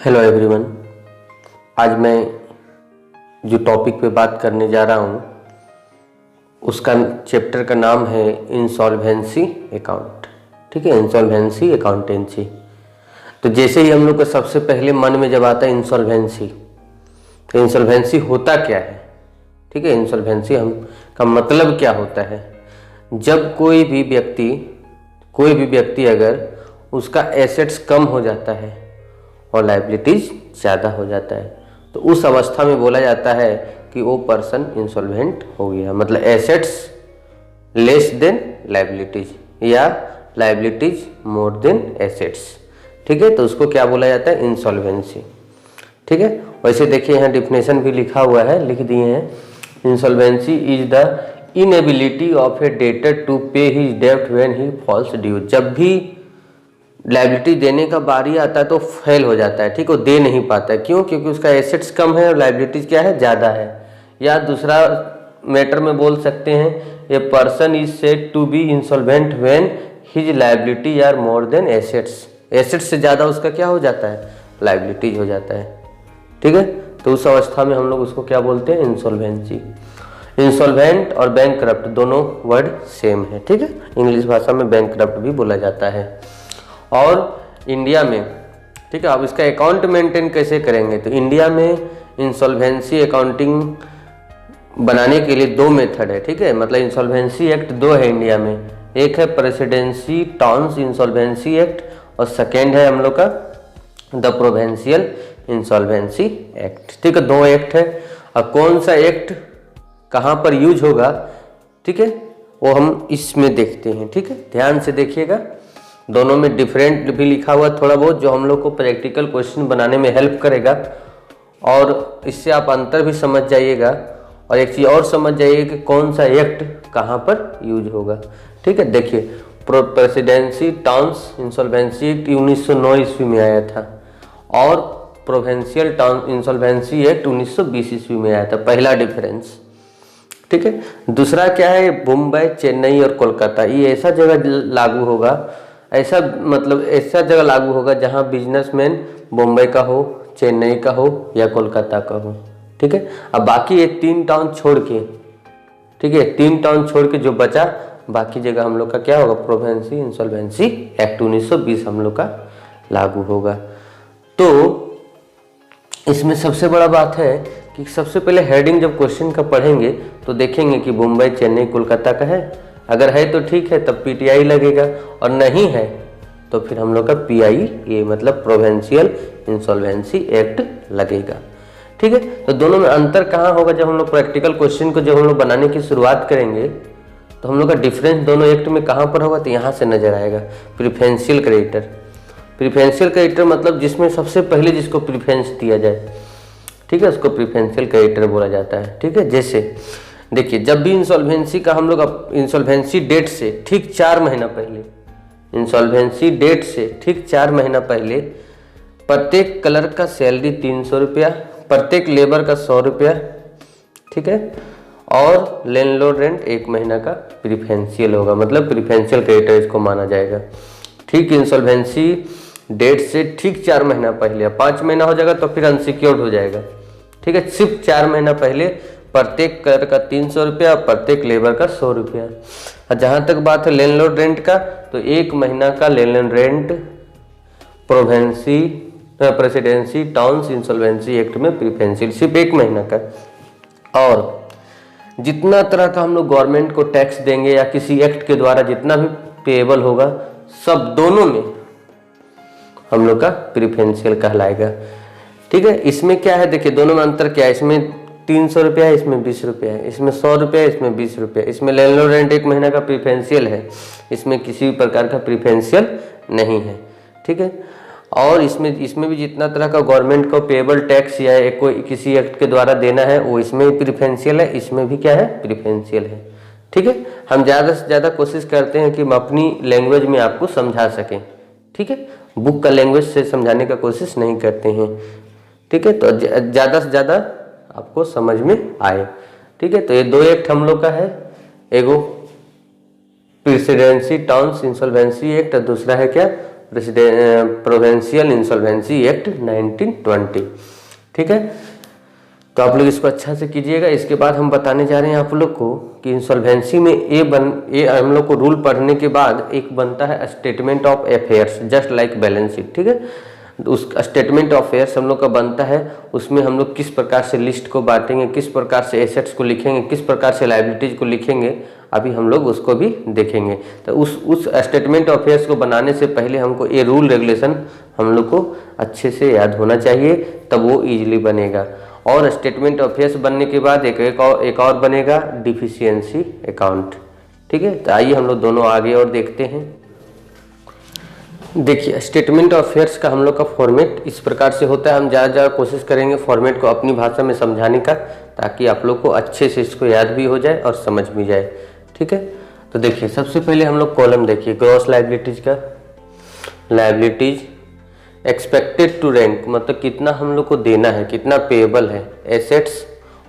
Hello everyone. आज मैं जो टॉपिक पे बात करने जा रहा हूँ उसका चैप्टर का नाम है इंसॉल्वेंसी अकाउंट। ठीक है, इंसॉल्वेंसी अकाउंटेंसी। तो जैसे ही हम लोग को सबसे पहले मन में जब आता है इंसॉल्वेंसी, तो इंसॉल्वेंसी होता क्या है? ठीक है, इंसॉल्वेंसी का मतलब क्या होता है? जब कोई भी व्यक्ति अगर उसका एसेट्स कम हो जाता है और लायबिलिटीज ज़्यादा हो जाता है, तो उस अवस्था में बोला जाता है कि वो पर्सन इंसॉल्वेंट हो गया। मतलब एसेट्स लेस देन लायबिलिटीज या लायबिलिटीज मोर देन एसेट्स। ठीक है, तो उसको क्या बोला जाता है? इंसॉल्वेंसी। ठीक है, वैसे देखिए यहाँ डिफिनेशन भी लिखा हुआ है, लिख दिए हैं। Insolvency is the inability of a debtor to pay his डेब्ट व्हेन ही फॉल्स ड्यू। जब भी लायबिलिटी देने का बारी आता है तो फेल हो जाता है। ठीक, वो दे नहीं पाता है। क्यों? क्योंकि उसका एसेट्स कम है और लायबिलिटीज क्या है? ज़्यादा है। या दूसरा मैटर में बोल सकते हैं, a person is said to be insolvent when his liability are more than assets. Assets से ज़्यादा उसका क्या हो जाता है? लायबिलिटीज हो जाता है। ठीक है, तो उस अवस्था में हम लोग उसको क्या बोलते हैं? इंसॉल्वेंसी। इंसॉल्वेंट और बैंकरप्ट दोनों वर्ड सेम है। ठीक है, इंग्लिश भाषा में बैंकरप्ट भी बोला जाता है। और इंडिया में, ठीक है, अब इसका अकाउंट मेंटेन कैसे करेंगे? तो इंडिया में इंसॉल्वेंसी अकाउंटिंग बनाने के लिए दो मेथड है। ठीक है, मतलब इंसॉल्वेंसी एक्ट दो है इंडिया में। एक है प्रेसिडेंसी टाउन्स इंसॉल्वेंसी एक्ट और सेकेंड है हम लोग का द प्रोविंशियल इंसॉल्वेंसी एक्ट। ठीक है, दो एक्ट है। अब कौन सा एक्ट कहाँ पर यूज होगा, ठीक है, वो हम इसमें देखते हैं। ठीक है, ध्यान से देखिएगा। दोनों में डिफरेंट भी लिखा हुआ थोड़ा बहुत, जो हम लोग को प्रैक्टिकल क्वेश्चन बनाने में हेल्प करेगा। और इससे आप अंतर भी समझ जाइएगा और एक चीज़ और समझ जाइए कि कौन सा एक्ट कहाँ पर यूज होगा। ठीक है, देखिए, प्रेसिडेंसी टाउन्स इंसॉल्वेंसी एक्ट 1909 ईस्वी में आया था और प्रोविंशियल टाउन इंसॉल्वेंसी एक्ट 1920 ईस्वी में आया था। पहला डिफरेंस। ठीक है, दूसरा क्या है? मुंबई, चेन्नई और कोलकाता, ये ऐसा जगह लागू होगा, ऐसा जगह लागू होगा जहां बिजनेसमैन मुंबई का हो, चेन्नई का हो या कोलकाता का हो। ठीक है, अब बाकी ये तीन टाउन छोड़ के, ठीक है, तीन टाउन छोड़ के जो बचा बाकी जगह हम लोग का क्या होगा? प्रोविंशियल इंसॉल्वेंसी एक्ट 1920 हम लोग का लागू होगा। तो इसमें सबसे बड़ा बात है कि सबसे पहले हेडिंग जब क्वेश्चन का पढ़ेंगे तो देखेंगे कि मुंबई, चेन्नई, कोलकाता का है। अगर है तो ठीक है, तब पीटीआई लगेगा, और नहीं है तो फिर हम लोग का पीआई मतलब प्रोविंशियल इंसॉल्वेंसी एक्ट लगेगा। ठीक है, तो दोनों में अंतर कहाँ होगा? जब हम लोग प्रैक्टिकल क्वेश्चन को जब हम लोग बनाने की शुरुआत करेंगे तो हम लोग का डिफरेंस दोनों एक्ट में कहाँ पर होगा? तो यहाँ से नजर आएगा। Preferential creditor. प्रिफरेंशियल क्रेडिटर मतलब जिसमें सबसे पहले जिसको प्रिफरेंस दिया जाए, ठीक है, उसको प्रिफरेंशियल क्रेडिटर बोला जाता है। ठीक है, जैसे देखिए, जब भी इंसॉल्वेंसी का हम लोग इंसॉल्वेंसी डेट से ठीक 4 महीना पहले, इंसॉल्वेंसी डेट से ठीक 4 महीना पहले प्रत्येक क्लर्क का सैलरी 300 रुपया, प्रत्येक लेबर का 100 रुपया, ठीक है, और लैंडलॉर्ड रेंट 1 महीना का प्रिफरेंशियल होगा। मतलब प्रिफरेंशियल क्रेडिटर इसको माना जाएगा। ठीक, इंसॉल्वेंसी डेट से ठीक 4 महीना पहले, 5 महीना हो जाएगा तो फिर अनसिक्योर्ड हो जाएगा। ठीक है, सिर्फ 4 महीना पहले प्रत्येक कर का 300 रुपया और प्रत्येक लेबर का 100 रुपया। और जहाँ तक बात है लैंडलॉर्ड रेंट का, तो 1 महीना का landlord rent presidency towns insolvency act में प्रिफरेंशियल सिर्फ 1 महीना का। और जितना तरह का हम लोग गवर्नमेंट को टैक्स देंगे या किसी एक्ट के द्वारा जितना भी पेएबल होगा, सब दोनों में हम लोग का प्रिफरेंशियल कहलाएगा। ठीक है, इसमें क्या है? देखिए, दोनों में अंतर क्या है? इसमें 300 रुपया है, इसमें 20 रुपया है, इसमें 100 रुपया है, इसमें 20 रुपया। इसमें लैंडलॉर्ड रेंट 1 महीना का प्रिफरेंशियल है, इसमें किसी भी प्रकार का प्रिफरेंशियल नहीं है। ठीक है, और इसमें भी जितना तरह का गवर्नमेंट को पेएबल टैक्स या कोई किसी एक्ट के द्वारा देना है वो इसमें भी प्रिफरेंशियल है, इसमें भी क्या है? प्रिफरेंशियल है। ठीक है, हम ज़्यादा से ज़्यादा कोशिश करते हैं कि हम अपनी लैंग्वेज में आपको समझा सकें। ठीक है, बुक का लैंग्वेज से समझाने का कोशिश नहीं करते हैं। ठीक है, तो ज़्यादा से ज़्यादा आपको समझ में आए। ठीक है, तो ये दो एक्ट हम लोग का है, एगो प्रेसिडेंसी टाउन्स इंसॉल्वेंसी एक्ट और दूसरा है क्या? Provincial insolvency act 1920। ठीक है, तो आप लोग इसको अच्छा से कीजिएगा। इसके बाद हम बताने जा रहे हैं आप लोग को कि इंसॉल्वेंसी में ए हम लोग को रूल पढ़ने के बाद एक बनता है statement of affairs, just like balance sheet. ठीक है, उस स्टेटमेंट ऑफ अफेयर्स हम लोग का बनता है, उसमें हम लोग किस प्रकार से लिस्ट को बांटेंगे, किस प्रकार से एसेट्स को लिखेंगे, किस प्रकार से लायबिलिटीज को लिखेंगे, अभी हम लोग उसको भी देखेंगे। तो उस स्टेटमेंट ऑफ अफेयर्स को बनाने से पहले हमको ये रूल रेगुलेशन हम लोग को अच्छे से याद होना चाहिए, तब वो ईजिली बनेगा। और स्टेटमेंट ऑफ अफेयर्स बनने के बाद एक और बनेगा डिफिशियंसी अकाउंट। ठीक है, तो आइए हम लोग दोनों आगे और देखते हैं। देखिए, स्टेटमेंट ऑफ अफेयर्स का हम लोग का फॉर्मेट इस प्रकार से होता है। हम ज़्यादा कोशिश करेंगे फॉर्मेट को अपनी भाषा में समझाने का, ताकि आप लोग को अच्छे से इसको याद भी हो जाए और समझ भी जाए। ठीक है, तो देखिए सबसे पहले हम लोग कॉलम देखिए ग्रॉस लायबिलिटीज का। लायबिलिटीज एक्सपेक्टेड टू रैंक, मतलब कितना हम लोग को देना है, कितना पेएबल है। एसेट्स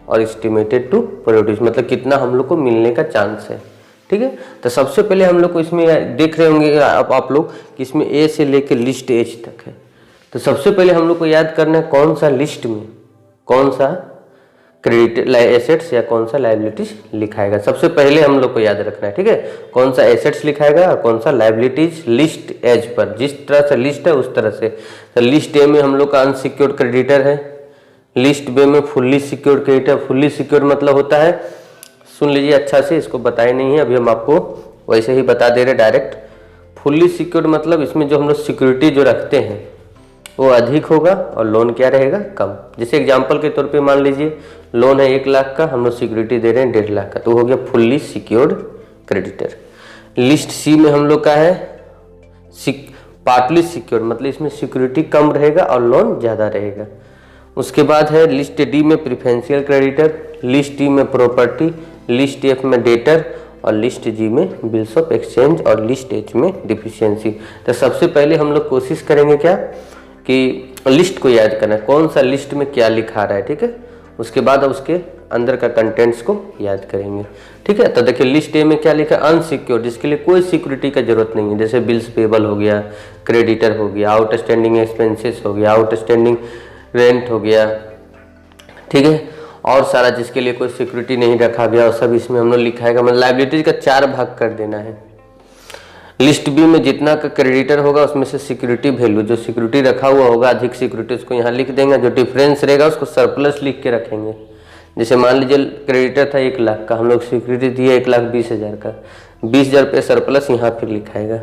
और एस्टिमेटेड टू प्रोड्यूस, मतलब कितना हम लोग को मिलने का चांस है। ठीक है, तो सबसे पहले हम लोग को इसमें देख रहे होंगे आप लोग कि इसमें ए से लेकर लिस्ट एच तक है। तो सबसे पहले हम लोग को याद करना है कौन सा लिस्ट में कौन सा क्रेडिट एसेट्स या कौन सा लायबिलिटीज लिखाएगा, सबसे पहले हम लोग को याद रखना है। ठीक है, कौन सा एसेट्स लिखाएगा और कौन सा लायबिलिटीज लिस्ट एज पर, जिस तरह से लिस्ट है उस तरह से। तो लिस्ट ए में हम लोग का अनसिक्योर्ड क्रेडिटर है, लिस्ट बी में fully secured creditor. Fully secured मतलब होता है, सुन लीजिए अच्छा से, इसको बताए नहीं है अभी, हम आपको वैसे ही बता दे रहे डायरेक्ट। फुल्ली सिक्योर्ड मतलब इसमें जो हम लोग सिक्योरिटी जो रखते हैं वो अधिक होगा और लोन क्या रहेगा, कम। जैसे एग्जांपल के तौर पे मान लीजिए लोन है 1 लाख का, हम लोग सिक्योरिटी दे रहे हैं 1.5 लाख का, तो हो गया फुल्ली सिक्योर्ड क्रेडिटर। लिस्ट सी में हम लोग का है पार्टली सिक्योर्ड, मतलब इसमें सिक्योरिटी कम रहेगा और लोन ज़्यादा रहेगा। उसके बाद है लिस्ट डी में प्रिफरेंशियल क्रेडिटर, लिस्ट ई में प्रॉपर्टी, लिस्ट एफ में डेटर और लिस्ट जी में बिल्स ऑफ एक्सचेंज और लिस्ट एच में डिफिशियंसी। तो सबसे पहले हम लोग कोशिश करेंगे क्या कि लिस्ट को याद करना है, कौन सा लिस्ट में क्या लिखा रहा है। ठीक है, उसके बाद अब उसके अंदर का कंटेंट्स को याद करेंगे। ठीक है, तो देखिए लिस्ट ए में क्या लिखा है, अनसिक्योर्ड, जिसके लिए कोई सिक्योरिटी का जरूरत नहीं है, जैसे बिल्स पेबल हो गया, क्रेडिटर हो गया, आउटस्टैंडिंग एक्सपेंसेस हो गया, आउटस्टैंडिंग रेंट हो गया। ठीक है, और सारा जिसके लिए कोई सिक्योरिटी नहीं रखा गया और सब इसमें हम लोग लिखाएगा। मतलब लायबिलिटीज का 4 भाग कर देना है। लिस्ट बी में जितना का क्रेडिटर होगा उसमें से सिक्योरिटी वैल्यू, जो सिक्योरिटी रखा हुआ होगा अधिक सिक्योरिटी, उसको यहाँ लिख देंगे। जो डिफरेंस रहेगा उसको सरप्लस लिख के रखेंगे। जैसे मान लीजिए क्रेडिटर था 1 लाख का, हम लोग सिक्योरिटी दिए 1,20,000 का, 20,000 पे सरप्लस यहाँ फिर लिखाएगा।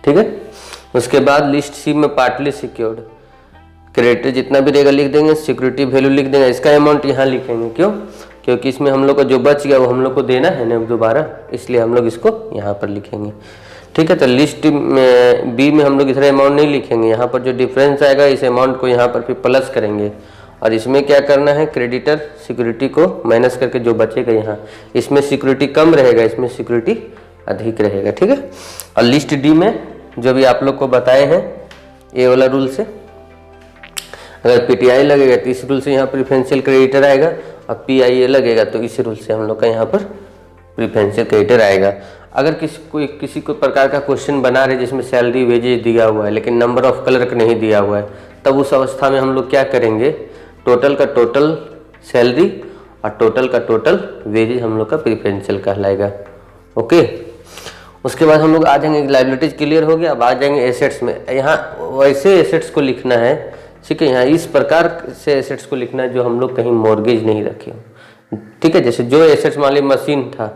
ठीक है, उसके बाद लिस्ट सी में पार्टली सिक्योर्ड, क्रेडिटर जितना भी रहेगा लिख देंगे, सिक्योरिटी वैल्यू लिख देंगे, इसका अमाउंट यहाँ लिखेंगे। क्यों? क्योंकि इसमें हम लोग का जो बच गया वो हम लोग को देना है ना दोबारा, इसलिए हम लोग इसको यहाँ पर लिखेंगे। ठीक है, तो लिस्ट में बी में हम लोग इतना अमाउंट नहीं लिखेंगे, यहाँ पर जो डिफरेंस आएगा इस अमाउंट को यहाँ पर फिर प्लस करेंगे। और इसमें क्या करना है, क्रेडिटर सिक्योरिटी को माइनस करके जो बचेगा यहाँ, इसमें सिक्योरिटी कम रहेगा, इसमें सिक्योरिटी अधिक रहेगा। ठीक है, और लिस्ट डी में जो भी आप लोग को बताए हैं ये वाला रूल से, अगर पीटीआई लगेगा तो इस रूल से यहाँ प्रिफरेंशियल क्रेडिटर आएगा, और पीआईए लगेगा तो इस रूल से हम लोग का यहाँ पर प्रिफरेंशियल क्रेडिटर आएगा। अगर किसी को प्रकार का क्वेश्चन बना रहे जिसमें सैलरी वेजेज दिया हुआ है लेकिन नंबर ऑफ क्लर्क नहीं दिया हुआ है, तब उस अवस्था में हम लोग क्या करेंगे, टोटल का टोटल सैलरी और टोटल का टोटल वेजेज हम लोग का प्रिफरेंशियल कहलाएगा। ओके, उसके बाद हम लोग आ जाएंगे, लायबिलिटीज क्लियर हो गया। अब आ जाएंगे एसेट्स में। यहाँ वैसे एसेट्स को लिखना है, ठीक है, यहाँ इस प्रकार से एसेट्स को लिखना है जो हम लोग कहीं मॉर्गेज नहीं रखे। ठीक है, जैसे जो एसेट्स मान ली मशीन था,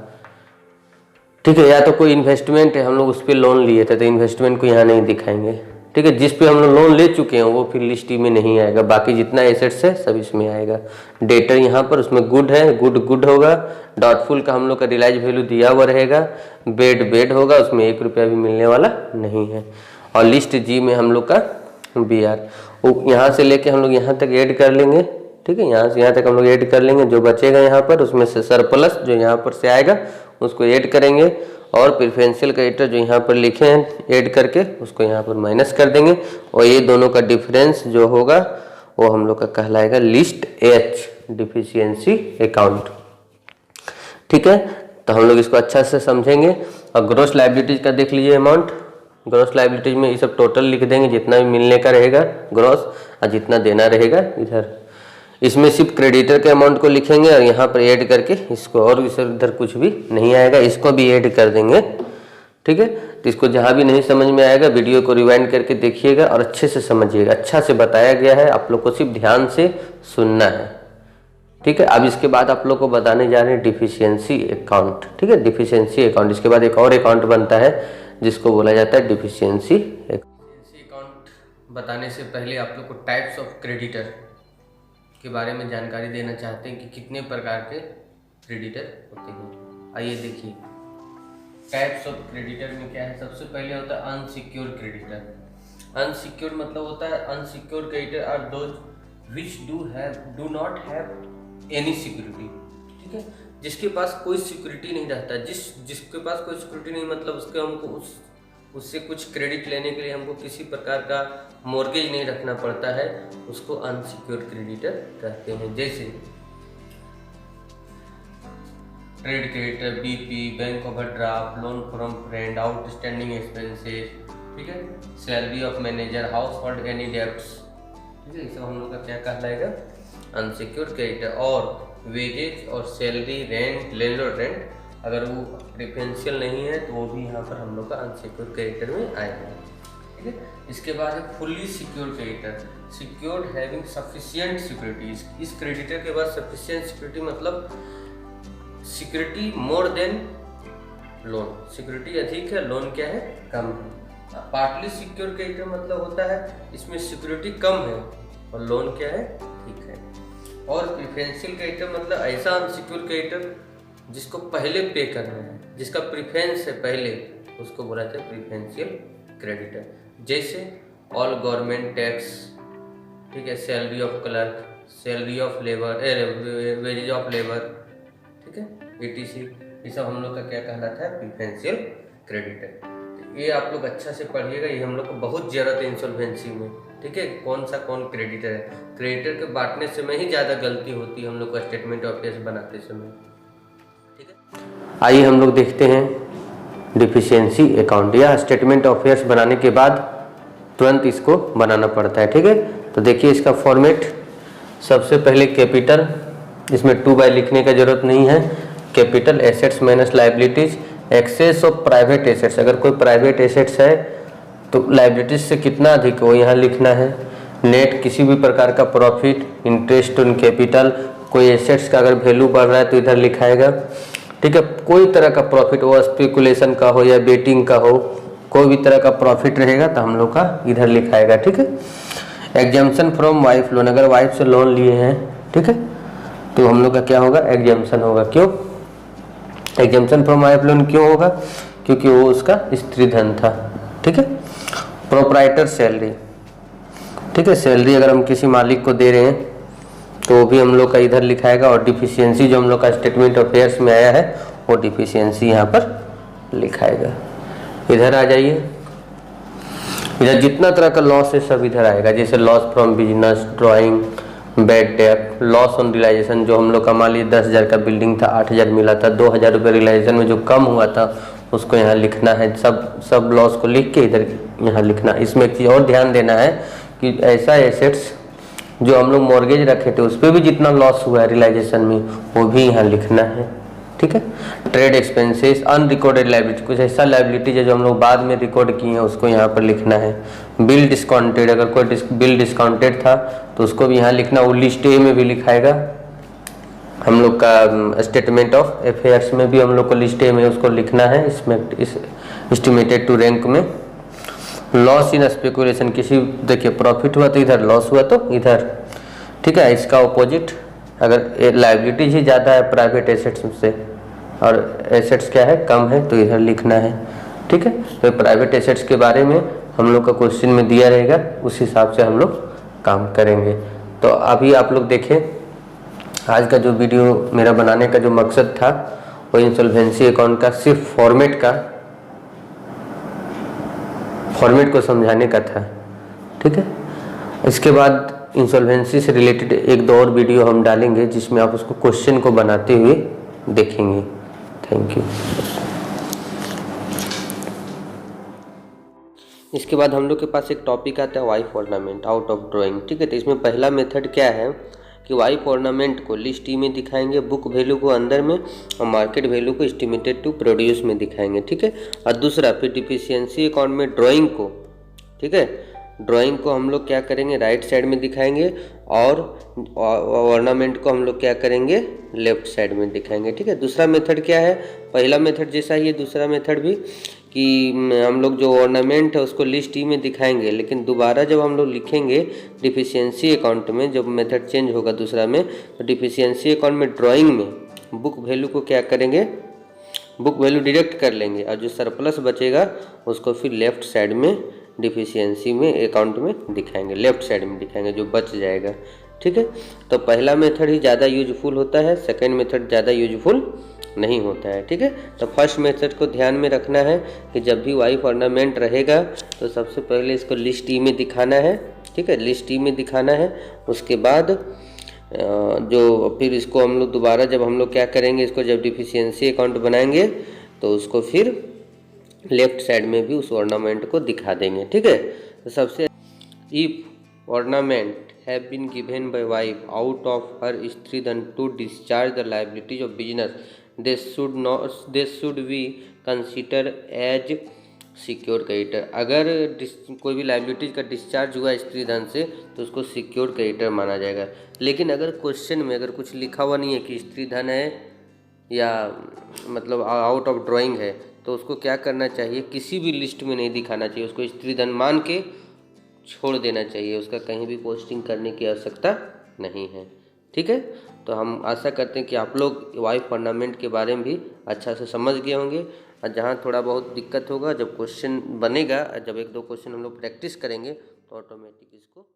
ठीक है, या तो कोई इन्वेस्टमेंट है हम लोग उस पर लोन लिए थे तो इन्वेस्टमेंट को यहाँ नहीं दिखाएंगे। ठीक है, जिस पे हम लोग लोन ले चुके हैं वो फिर लिस्ट में नहीं आएगा, बाकी जितना एसेट्स है सब इसमें आएगा। डेटर यहाँ पर उसमें गुड है, गुड होगा। डॉटफुल का हम लोग का रिलाइज वैल्यू दिया हुआ रहेगा। बेड होगा, उसमें 1 रुपया भी मिलने वाला नहीं है। और लिस्ट जी में हम लोग का BR, यहाँ से लेके हम लोग यहाँ तक ऐड कर लेंगे। ठीक है, यहाँ से यहाँ तक हम लोग ऐड कर लेंगे, जो बचेगा यहाँ पर उसमें से सरप्लस जो यहाँ पर से आएगा उसको ऐड करेंगे, और प्रिफरेंशियल क्रेडिटर जो यहाँ पर लिखे हैं ऐड करके उसको यहाँ पर माइनस कर देंगे, और ये दोनों का डिफरेंस जो होगा वो हम लोग का कहलाएगा लिस्ट एच, डिफिशियंसी अकाउंट। ठीक है, तो हम लोग इसको अच्छा से समझेंगे। और ग्रॉस लायबिलिटीज का देख लीजिए अमाउंट, ग्रॉस लायबिलिटीज में ये सब टोटल लिख देंगे, जितना भी मिलने का रहेगा ग्रॉस और जितना देना रहेगा इधर। इसमें सिर्फ क्रेडिटर के अमाउंट को लिखेंगे और यहाँ पर ऐड करके इसको, और इधर कुछ भी नहीं आएगा, इसको भी ऐड कर देंगे। ठीक है, तो इसको जहाँ भी नहीं समझ में आएगा वीडियो को रिवाइंड करके देखिएगा और अच्छे से समझिएगा। अच्छा से बताया गया है, आप लोग को सिर्फ ध्यान से सुनना है। ठीक है, अब इसके बाद आप लोग को बताने जा रहे हैं डिफिशियंसी अकाउंट। ठीक है, डिफिशियंसी अकाउंट, इसके बाद एक और अकाउंट बनता है जिसको बोला जाता है डिफिशियंसी अकाउंट। बताने से पहले आप लोग को टाइप्स ऑफ क्रेडिटर के बारे में जानकारी देना चाहते हैं कि कितने प्रकार के क्रेडिटर होते हैं। आइए देखिए, टाइप्स ऑफ क्रेडिटर में क्या है। सबसे पहले होता है अनसिक्योर क्रेडिटर। अनसिक्योर मतलब होता है unsecure creditor are those which do not have any security. ठीक है, जिसके पास कोई सिक्योरिटी नहीं रहता, जिसके पास कोई सिक्योरिटी नहीं मतलब उसके हमको उससे कुछ क्रेडिट लेने के लिए हमको किसी प्रकार का मॉर्गेज नहीं रखना पड़ता है, उसको अनसिक्योर क्रेडिटर कहते हैं। जैसे trade creditor, BP, bank overdraft, loan from friend, outstanding expenses, ठीक है, salary of manager, house hold any debts. ठीक है, ये सब हम लोग का क्या कहलाएगा, अनसिक्योर क्रेडिटर। और वेजेज और सैलरी, रेंट, लैंडलॉर्ड रेंट, अगर वो प्रेफरेंशियल नहीं है तो वो भी यहाँ पर हम लोग का अनसिक्योर क्रेडिटर में आएगा। ठीक है, इसके बाद है fully secure creditor, secured having sufficient security. इस क्रेडिटर के बाद सफिशिएंट सिक्योरिटी मतलब security more than loan, security अधिक है, लोन क्या है, कम है। पार्टली सिक्योर क्रेडिटर मतलब होता है इसमें सिक्योरिटी कम है और लोन क्या है, ठीक है। और प्रेफरेंशियल क्रेडिटर मतलब ऐसा अनसिक्योर क्रेडिटर जिसको पहले पे करना है, जिसका प्रीफरेंस है पहले, उसको बोला जाता है प्रेफरेंशियल क्रेडिटर। जैसे ऑल गवर्नमेंट टैक्स, ठीक है, salary of clerk, salary of labour, wages of labour, ठीक है, ETC, ये सब हम लोग का क्या कहलाता है, प्रेफरेंशियल क्रेडिटर। तो ये आप लोग अच्छा से पढ़िएगा, ये हम लोग को बहुत ज़रूरत है इंसॉल्वेंसी में। ठीक है, कौन सा कौन क्रेडिटर है, क्रेडिटर के बांटने से में ही ज़्यादा गलती होती है हम लोग का स्टेटमेंट ऑफ अफेयर्स बनाते समय। ठीक है, आइए हम लोग देखते हैं डिफिशियंसी अकाउंट। या स्टेटमेंट ऑफ अफेयर्स बनाने के बाद तुरंत इसको बनाना पड़ता है। ठीक है, तो देखिए इसका फॉर्मेट, सबसे पहले कैपिटल, इसमें 2 लिखने का जरूरत नहीं है। Capital assets minus liabilities, excess of private assets, अगर कोई प्राइवेट एसेट्स है तो लायबिलिटीज से कितना अधिक है वो यहाँ लिखना है। नेट, किसी भी प्रकार का प्रॉफिट, इंटरेस्ट ऑन कैपिटल, कोई एसेट्स का अगर वैल्यू बढ़ रहा है तो इधर लिखाएगा। ठीक है, कोई तरह का प्रॉफिट हो, स्पेकुलेशन का हो या बेटिंग का हो, कोई भी तरह का प्रॉफिट रहेगा तो हम लोग का इधर लिखाएगा। ठीक है, एग्जाम्पशन फ्रॉम वाइफ लोन, अगर वाइफ से लोन लिए हैं, ठीक है, तो हम लोग का क्या होगा, एग्जाम्पशन होगा। क्यों एग्जाम्पशन फ्रॉम वाइफ लोन क्यों होगा, क्योंकि वो उसका स्त्री धन था। ठीक है, प्रोप्राइटर सैलरी, ठीक है, सैलरी अगर हम किसी मालिक को दे रहे हैं तो वो भी हम लोग का इधर लिखाएगा। और डिफिशियंसी जो हम लोग का स्टेटमेंट ऑफ अफेयर्स में आया है वो डिफिशियंसी यहाँ पर लिखाएगा। इधर आ जाइए, इधर जितना तरह का लॉस है सब इधर आएगा। जैसे loss from business, drawing, bad debt, loss on realisation, जो हम लोग का मान लीजिए 10,000 का बिल्डिंग था, 8,000 मिला था, 2,000 रुपये रियलाइजेशन में जो कम हुआ था उसको यहाँ लिखना है। सब लॉस को लिख के इधर यहाँ लिखना। इसमें एक चीज़ और ध्यान देना है कि ऐसा एसेट्स जो हम लोग मॉर्गेज रखे थे उस पर भी जितना लॉस हुआ है रियलाइजेशन में वो भी यहाँ लिखना है। ठीक है, ट्रेड एक्सपेंसेस, अनरिकॉर्डेड लायबिलिटी, कुछ ऐसा लायबिलिटी है जो हम लोग बाद में रिकॉर्ड किए हैं उसको यहाँ पर लिखना है। बिल डिस्काउंटेड, अगर कोई बिल डिस्काउंटेड था तो उसको भी यहाँ लिखना, वो लिस्ट ए में भी लिखाएगा। हम लोग का स्टेटमेंट ऑफ अफेयर्स में भी हम लोग को लिस्ट ए में उसको लिखना है, इसमें एस्टिमेटेड टू रैंक में। लॉस इन स्पेकुलेशन, किसी देखिए प्रॉफिट हुआ तो इधर, लॉस हुआ तो इधर। ठीक है, इसका ऑपोजिट, अगर लायबिलिटीज ही ज़्यादा है प्राइवेट एसेट्स से और एसेट्स क्या है, कम है, तो इधर लिखना है। ठीक है, तो प्राइवेट एसेट्स के बारे में हम लोग का क्वेश्चन में दिया रहेगा, उस हिसाब से हम लोग काम करेंगे। तो अभी आप लोग देखें, आज का जो वीडियो मेरा बनाने का जो मकसद था वो इंसॉल्वेंसी अकाउंट का सिर्फ फॉर्मेट को समझाने का था। ठीक है, इसके बाद इंसॉल्वेंसी से रिलेटेड एक दो और वीडियो हम डालेंगे जिसमें आप उसको क्वेश्चन को बनाते हुए देखेंगे। Thank you. इसके बाद हम लोग के पास एक टॉपिक आता है wife ornament out of drawing. ठीक है, तो इसमें पहला मेथड क्या है कि वाइफ ऑर्नामेंट को लिस्ट ई में दिखाएंगे, बुक वैल्यू को अंदर में और मार्केट वैल्यू को एस्टिमेटेड टू प्रोड्यूस में दिखाएंगे। ठीक है, और दूसरा फिर डिफिशियंसी अकाउंट में ड्राइंग को, ठीक है, ड्राइंग को हम लोग क्या करेंगे राइट साइड में दिखाएंगे और ऑर्नामेंट को हम लोग क्या करेंगे लेफ्ट साइड में दिखाएंगे। ठीक है, दूसरा मेथड क्या है, पहला मेथड जैसा ही है दूसरा मेथड भी कि हम लोग जो ऑर्नामेंट है उसको लिस्ट ई में दिखाएंगे, लेकिन दोबारा जब हम लोग लिखेंगे डिफिशियंसी अकाउंट में, जब मेथड चेंज होगा दूसरा में, तो डिफिशियंसी अकाउंट में ड्राइंग में बुक वैल्यू को क्या करेंगे, बुक वैल्यू डिडक्ट कर लेंगे और जो सरप्लस बचेगा उसको फिर लेफ्ट साइड में डिफिशियंसी में अकाउंट में दिखाएंगे, लेफ्ट साइड में दिखाएंगे जो बच जाएगा। ठीक है, तो पहला मेथड ही ज़्यादा यूजफुल होता है, सेकेंड मेथड ज़्यादा यूजफुल नहीं होता है। ठीक है, तो फर्स्ट मेथड को ध्यान में रखना है कि जब भी वाइफ ऑर्नामेंट रहेगा तो सबसे पहले इसको लिस्ट ई में दिखाना है। ठीक है, लिस्ट ई में दिखाना है, उसके बाद जो फिर इसको हम लोग दोबारा जब हम लोग क्या करेंगे, इसको जब डिफिशियंसी अकाउंट बनाएंगे तो उसको फिर लेफ्ट साइड में भी उस ऑर्नामेंट को दिखा देंगे। ठीक है, तो सबसे if ornament have been given by wife out of her stridhan to discharge the liabilities of business this should be consider as secure creditor. अगर कोई भी लाइबिलिटीज का डिस्चार्ज हुआ स्त्री धन से तो उसको सिक्योर क्रेडिटर माना जाएगा। लेकिन अगर क्वेश्चन में अगर कुछ लिखा हुआ नहीं है कि स्त्री धन है या मतलब आउट ऑफ ड्राइंग है, तो उसको क्या करना चाहिए, किसी भी लिस्ट में नहीं दिखाना चाहिए, उसको स्त्री धन मान के छोड़ देना चाहिए, उसका कहीं भी पोस्टिंग करने की आवश्यकता नहीं है। ठीक है, तो हम आशा करते हैं कि आप लोग वाइफ ऑर्नामेंट के बारे में भी अच्छा से समझ गए होंगे, और जहाँ थोड़ा बहुत दिक्कत होगा जब क्वेश्चन बनेगा, जब एक दो क्वेश्चन हम लोग प्रैक्टिस करेंगे तो ऑटोमेटिक इसको